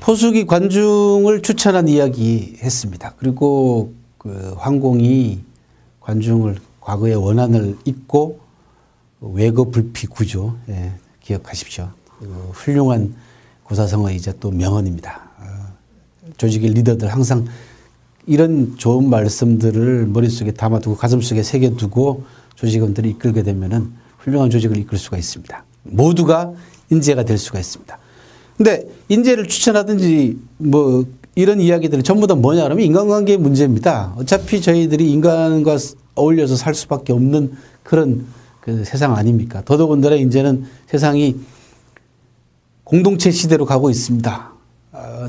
포수기 관중을 추천한 이야기 했습니다. 그리고 그 황공이 관중을 과거의 원한을 잊고 외거 불피 구조, 예, 기억하십시오. 훌륭한 고사성어이자 또 명언입니다. 조직의 리더들 항상 이런 좋은 말씀들을 머릿속에 담아두고 가슴속에 새겨두고 조직원들이 이끌게 되면은 훌륭한 조직을 이끌 수가 있습니다. 모두가 인재가 될 수가 있습니다. 근데 인재를 추천하든지 뭐 이런 이야기들은 전부 다 뭐냐 그러면 인간관계의 문제입니다. 어차피 저희들이 인간과 어울려서 살 수밖에 없는 그런 그 세상 아닙니까? 더더군다나 이제는 세상이 공동체 시대로 가고 있습니다.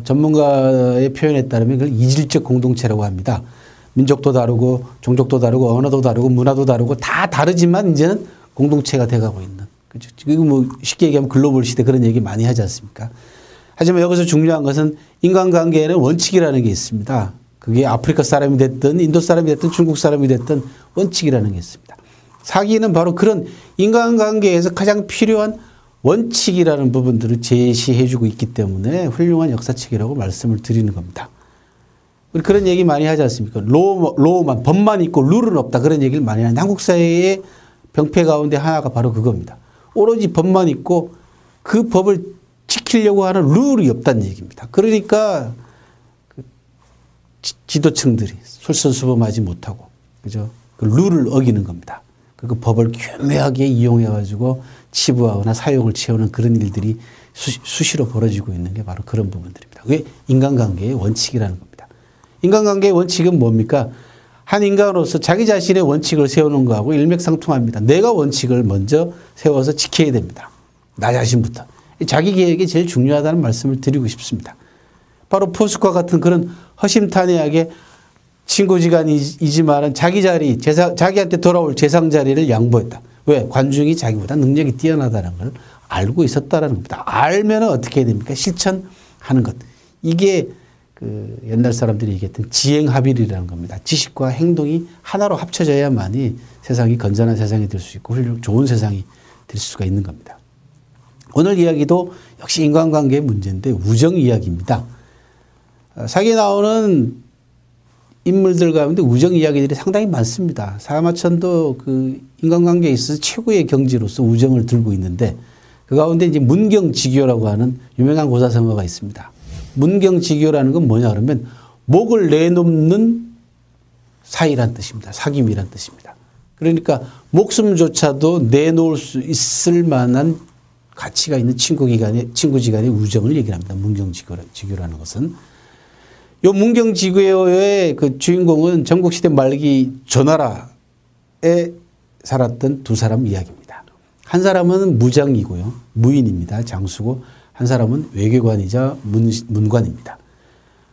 전문가의 표현에 따르면 그걸 이질적 공동체라고 합니다. 민족도 다르고 종족도 다르고 언어도 다르고 문화도 다르고 다 다르지만 이제는 공동체가 돼가고 있는. 그렇죠. 지금 뭐 쉽게 얘기하면 글로벌 시대 그런 얘기 많이 하지 않습니까? 하지만 여기서 중요한 것은 인간관계에는 원칙이라는 게 있습니다. 그게 아프리카 사람이 됐든 인도 사람이 됐든 중국 사람이 됐든 원칙이라는 게 있습니다. 사기는 바로 그런 인간관계에서 가장 필요한 원칙이라는 부분들을 제시해주고 있기 때문에 훌륭한 역사책이라고 말씀을 드리는 겁니다. 우리 그런 얘기 많이 하지 않습니까? 로만, 법만 있고 룰은 없다. 그런 얘기를 많이 하는데 한국 사회의 병폐 가운데 하나가 바로 그겁니다. 오로지 법만 있고 그 법을 지키려고 하는 룰이 없다는 얘기입니다. 그러니까 그 지도층들이 솔선수범하지 못하고, 그죠? 그 룰을 어기는 겁니다. 그 법을 교묘하게 이용해가지고 치부하거나 사용을 채우는 그런 일들이 수시로 벌어지고 있는 게 바로 그런 부분들입니다. 그게 인간관계의 원칙이라는 겁니다. 인간관계의 원칙은 뭡니까? 한 인간으로서 자기 자신의 원칙을 세우는 거하고 일맥상통합니다. 내가 원칙을 먼저 세워서 지켜야 됩니다. 나 자신부터. 자기 계획이 제일 중요하다는 말씀을 드리고 싶습니다. 바로 포스과 같은 그런 허심탄회하게 친구지간이지만 자기 자리, 자기한테 돌아올 재상 자리를 양보했다. 왜? 관중이 자기보다 능력이 뛰어나다는 걸 알고 있었다는 겁니다. 알면 어떻게 해야 됩니까? 실천하는 것. 이게 그 옛날 사람들이 얘기했던 지행합일이라는 겁니다. 지식과 행동이 하나로 합쳐져야만이 세상이 건전한 세상이 될 수 있고 좋은 세상이 될 수가 있는 겁니다. 오늘 이야기도 역시 인간관계의 문제인데 우정 이야기입니다. 사기에 나오는 인물들 가운데 우정 이야기들이 상당히 많습니다. 사마천도 그 인간관계에 있어서 최고의 경지로서 우정을 들고 있는데 그 가운데 이제 문경지교라고 하는 유명한 고사성어가 있습니다. 문경지교라는 건 뭐냐 그러면 목을 내놓는 사이란 뜻입니다. 사귐이란 뜻입니다. 그러니까 목숨조차도 내놓을 수 있을 만한 가치가 있는 친구지간의 우정을 얘기합니다. 문경지교라는 것은. 요 문경지교의 그 주인공은 전국시대 말기 조나라에 살았던 두 사람 이야기입니다. 한 사람은 무장이고요. 무인입니다. 장수고 한 사람은 외교관이자 문관입니다.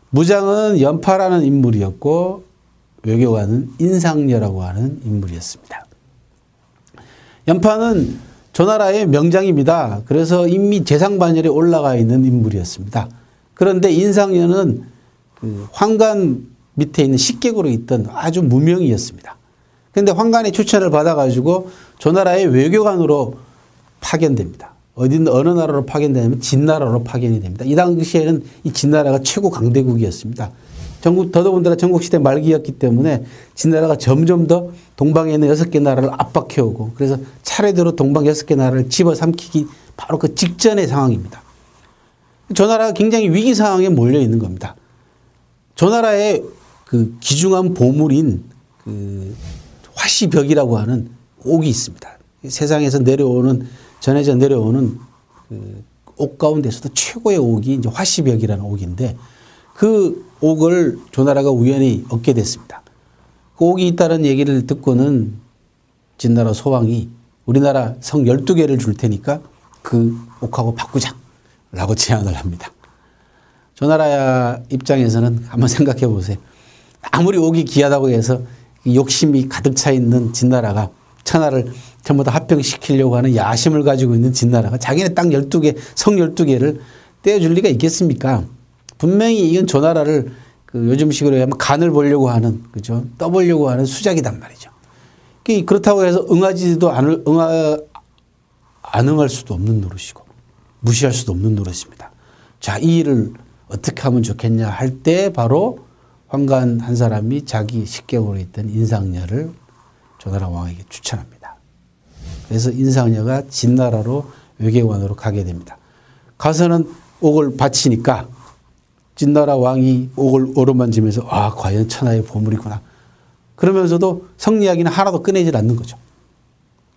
무장은 연파라는 인물이었고 외교관은 인상녀라고 하는 인물이었습니다. 연파는 조나라의 명장입니다. 그래서 이미 재상반열에 올라가 있는 인물이었습니다. 그런데 인상녀는 그 황관 밑에 있는 식객으로 있던 아주 무명이었습니다. 그런데 황관의 추천을 받아가지고 조나라의 외교관으로 파견됩니다. 어느 나라로 파견되냐면 진나라로 파견이 됩니다. 이 당시에는 이 진나라가 최고 강대국이었습니다. 더더군다나 전국시대 말기였기 때문에 진나라가 점점 더 동방에 있는 6개 나라를 압박해오고 그래서 차례대로 동방 6개 나라를 집어삼키기 바로 그 직전의 상황입니다. 조나라가 굉장히 위기 상황에 몰려 있는 겁니다. 조나라의 그 귀중한 보물인 그 화시벽이라고 하는 옥이 있습니다. 세상에서 내려오는 전해져 내려오는 그 옥 가운데서도 최고의 옥이 이제 화시벽이라는 옥인데 그 옥을 조나라가 우연히 얻게 됐습니다. 그 옥이 있다는 얘기를 듣고는 진나라 소왕이 우리나라 성 12개를 줄 테니까 그 옥하고 바꾸자라고 제안을 합니다. 조나라 입장에서는 한번 생각해 보세요. 아무리 옥이 귀하다고 해서 욕심이 가득 차 있는 진나라가 천하를 전부 다 합병시키려고 하는 야심을 가지고 있는 진나라가 자기네 땅 12개, 성 12개를 떼어줄 리가 있겠습니까? 분명히 이건 조나라를 그 요즘식으로 하면 간을 보려고 하는, 그죠? 떠보려고 하는 수작이단 말이죠. 그렇다고 해서 안 응할 수도 없는 노릇이고 무시할 수도 없는 노릇입니다. 자, 이 일을 어떻게 하면 좋겠냐 할 때 바로 환관 한 사람이 자기 식객으로 있던 인상녀를 조나라 왕에게 추천합니다. 그래서 인상녀가 진나라로 외교관으로 가게 됩니다. 가서는 옥을 바치니까 진나라 왕이 옥을 어루만지면서 아, 과연 천하의 보물이구나. 그러면서도 성 이야기는 하나도 꺼내질 않는 거죠.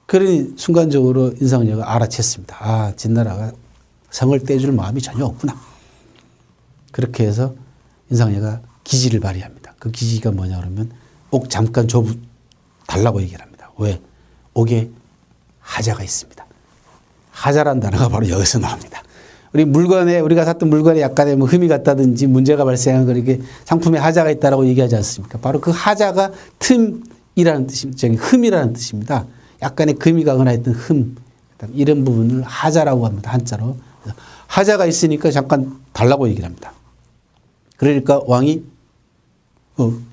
그러니 순간적으로 인상녀가 알아챘습니다. 아, 진나라가 성을 떼줄 마음이 전혀 없구나. 그렇게 해서 인상녀가 기지를 발휘합니다. 그 기지가 뭐냐 그러면 옥 잠깐 달라고 얘기를 합니다. 왜? 옥에 하자가 있습니다. 하자란 단어가 바로 여기서 나옵니다. 우리가 샀던 물건에 약간의 뭐 흠이 갔다든지 문제가 발생한 거 이렇게 상품에 하자가 있다라고 얘기하지 않습니까? 바로 그 하자가 틈이라는 뜻입니다. 흠이라는 뜻입니다. 약간의 금이 가거나 했던 흠, 이런 부분을 하자라고 합니다. 한자로. 하자가 있으니까 잠깐 달라고 얘기를 합니다. 그러니까 왕이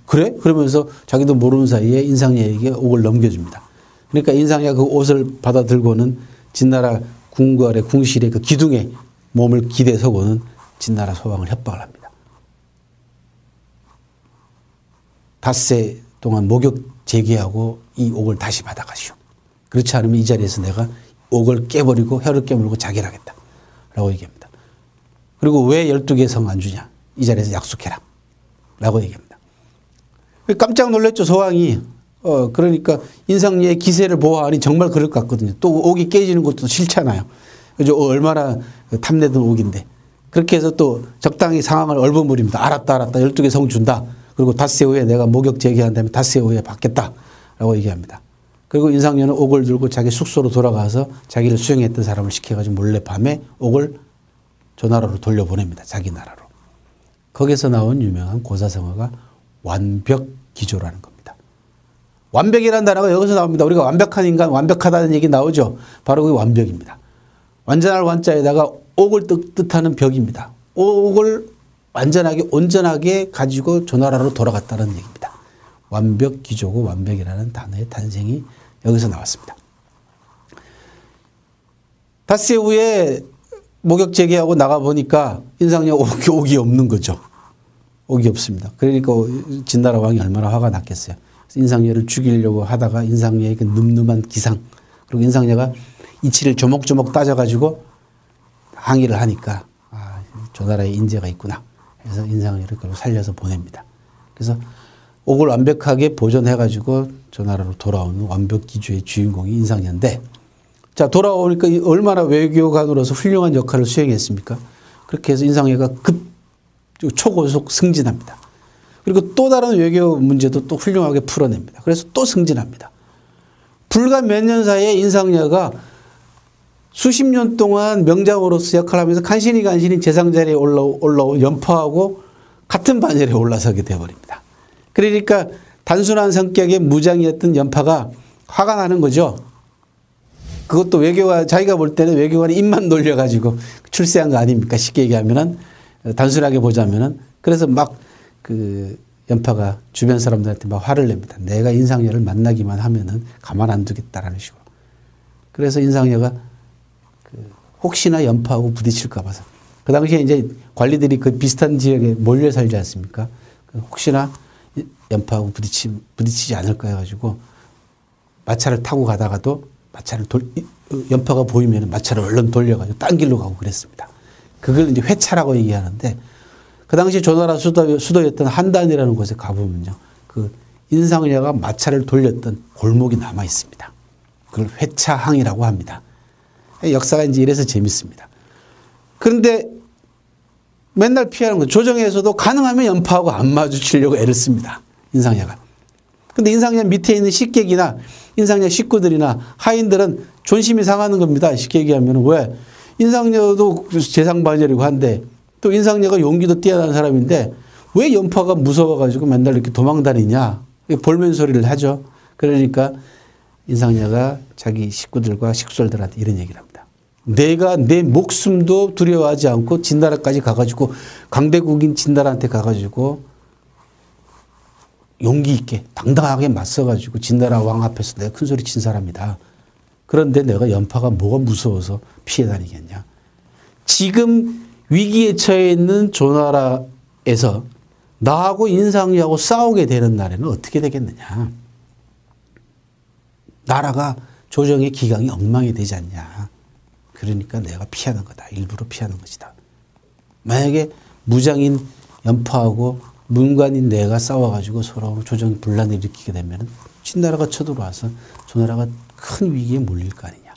그래? 그러면서 자기도 모르는 사이에 인상녀에게 옥을 넘겨줍니다. 그러니까 인상녀가 그 옷을 받아 들고는 진나라 궁궐의 궁실의 그 기둥에 몸을 기대서고는 진나라 소왕을 협박을 합니다. 닷새 동안 목욕 제기하고 이 옥을 다시 받아가시오. 그렇지 않으면 이 자리에서 내가 옥을 깨버리고 혀를 깨물고 자결 하겠다. 라고 얘기합니다. 그리고 왜 12개 성 안 주냐. 이 자리에서 약속해라. 라고 얘기합니다. 깜짝 놀랐죠, 소왕이. 그러니까 인상녀의 기세를 보아하니 정말 그럴 것 같거든요. 또 옥이 깨지는 것도 싫잖아요. 그죠? 얼마나 탐내던 옥인데. 그렇게 해서 또 적당히 상황을 얼버무립니다. 알았다. 12개 성 준다. 그리고 닷새 후에 내가 목욕 제기한 다음에 닷새 후에 받겠다. 라고 얘기합니다. 그리고 인상녀는 옥을 들고 자기 숙소로 돌아가서 자기를 수행했던 사람을 시켜가지고 몰래 밤에 옥을 조나라로 돌려보냅니다. 자기 나라로. 거기서 나온 유명한 고사성어가 완벽기조라는 겁니다. 완벽이라는 단어가 여기서 나옵니다. 우리가 완벽한 인간, 완벽하다는 얘기 나오죠. 바로 그게 완벽입니다. 완전할 완자에다가 옥을 뜻하는 벽입니다. 옥을 완전하게 온전하게 가지고 조나라로 돌아갔다는 얘기입니다. 완벽기조고 완벽이라는 단어의 탄생이 여기서 나왔습니다. 닷새 후에 목욕 제기하고 나가보니까 인상녀 옥이 없는 거죠. 옥이 없습니다. 그러니까 진나라 왕이 얼마나 화가 났겠어요. 인상녀를 죽이려고 하다가 인상녀의 그 늠름한 기상, 그리고 인상녀가 이치를 조목조목 따져가지고 항의를 하니까 아, 조나라에 인재가 있구나. 그래서 인상녀를 결국 살려서 보냅니다. 그래서 옥을 완벽하게 보존해가지고 조나라로 돌아오는 완벽기조의 주인공이 인상녀인데, 자, 돌아오니까 얼마나 외교관으로서 훌륭한 역할을 수행했습니까? 그렇게 해서 인상녀가 초고속 승진합니다. 그리고 또 다른 외교 문제도 또 훌륭하게 풀어냅니다. 그래서 또 승진합니다. 불과 몇 년 사이에 인상녀가 수십 년 동안 명장으로서 역할을 하면서 간신히 재상 자리에 올라온 연파하고 같은 반열에 올라서게 되어버립니다. 그러니까 단순한 성격의 무장이었던 연파가 화가 나는 거죠. 그것도 외교관, 자기가 볼 때는 외교관이 입만 놀려가지고 출세한 거 아닙니까? 쉽게 얘기하면은, 단순하게 보자면은. 그래서 막 그 연파가 주변 사람들한테 막 화를 냅니다. 내가 인상녀를 만나기만 하면은 가만 안 두겠다라는 식으로. 그래서 인상녀가 혹시나 연파하고 부딪힐까 봐서. 그 당시에 이제 관리들이 그 비슷한 지역에 몰려 살지 않습니까? 혹시나 연파하고 부딪히지 않을까 해가지고 마차를 타고 가다가도 연파가 보이면 마차를 얼른 돌려가지고 딴 길로 가고 그랬습니다. 그걸 이제 회차라고 얘기하는데 그 당시 조나라 수도였던 한단이라는 곳에 가보면요. 그 인상여가 마차를 돌렸던 골목이 남아 있습니다. 그걸 회차항이라고 합니다. 역사가 이제 이래서 재밌습니다. 그런데 맨날 피하는 건 조정에서도 가능하면 연파하고 안 마주치려고 애를 씁니다. 인상여가. 근데 인상여 밑에 있는 식객이나 인상여 식구들이나 하인들은 존심이 상하는 겁니다. 쉽게 얘기하면 왜? 인상여도 재상반열이고 한데 또 인상여가 용기도 뛰어난 사람인데 왜 연파가 무서워가지고 맨날 이렇게 도망다니냐. 볼멘 소리를 하죠. 그러니까 인상여가 자기 식구들과 식솔들한테 이런 얘기를 합니다. 내가 내 목숨도 두려워하지 않고 진나라까지 가가지고 강대국인 진나라한테 가가지고 용기 있게 당당하게 맞서가지고 진나라 왕 앞에서 내가 큰 소리 친 사람이다. 그런데 내가 연파가 뭐가 무서워서 피해 다니겠냐. 지금 위기에 처해 있는 조나라에서 나하고 인상여하고 싸우게 되는 날에는 어떻게 되겠느냐. 나라가 조정의 기강이 엉망이 되지 않냐. 그러니까 내가 피하는 거다. 일부러 피하는 것이다. 만약에 무장인 연파하고 문관인 내가 싸워가지고 서로 조정이 분란을 일으키게 되면 진나라가 쳐들어와서 조나라가 큰 위기에 몰릴 거 아니냐.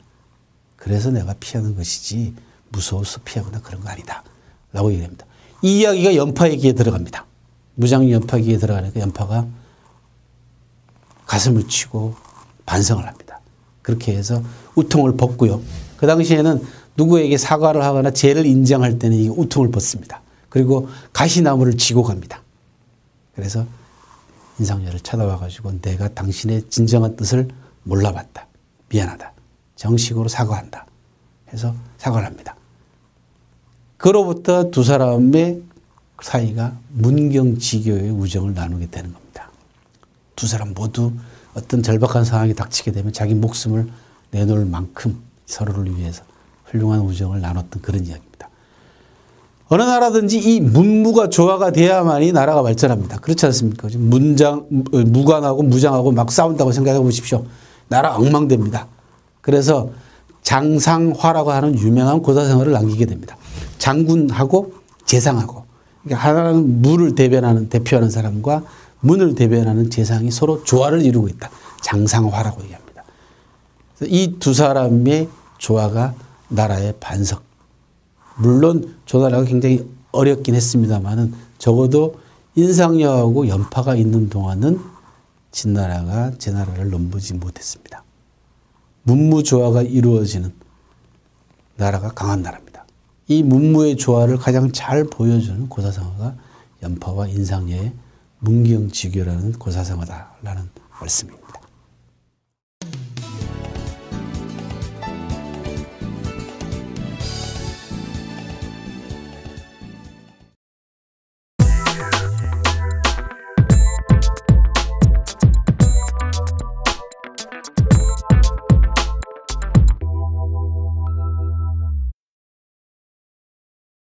그래서 내가 피하는 것이지 무서워서 피하거나 그런 거 아니다. 라고 얘기합니다. 이 이야기가 연파의 귀에 들어갑니다. 무장 연파 귀에 들어가니까 연파가 가슴을 치고 반성을 합니다. 그렇게 해서 우통을 벗고요. 그 당시에는 누구에게 사과를 하거나 죄를 인정할 때는 이 우통을 벗습니다. 그리고 가시나무를 지고 갑니다. 그래서 인상여를 찾아와가지고 내가 당신의 진정한 뜻을 몰라봤다. 미안하다. 정식으로 사과한다. 해서 사과를 합니다. 그로부터 두 사람의 사이가 문경지교의 우정을 나누게 되는 겁니다. 두 사람 모두 어떤 절박한 상황이 닥치게 되면 자기 목숨을 내놓을 만큼 서로를 위해서 훌륭한 우정을 나눴던 그런 이야기입니다. 어느 나라든지 이 문무가 조화가 돼야만이 나라가 발전합니다. 그렇지 않습니까? 무관하고 무장하고 막 싸운다고 생각해 보십시오. 나라 엉망됩니다. 그래서 장상화라고 하는 유명한 고사성어를 남기게 됩니다. 장군하고 재상하고, 그러니까 하나는 무를 대표하는 사람과 문을 대변하는 재상이 서로 조화를 이루고 있다. 장상화라고 얘기합니다. 이 두 사람의 조화가 나라의 반석. 물론 조나라가 굉장히 어렵긴 했습니다만은 적어도 인상여하고 연파가 있는 동안은 진나라가 제 나라를 넘보지 못했습니다. 문무조화가 이루어지는 나라가 강한 나라입니다. 이 문무의 조화를 가장 잘 보여주는 고사성어가 연파와 인상여의 문경지교라는 고사성어다라는 말씀입니다.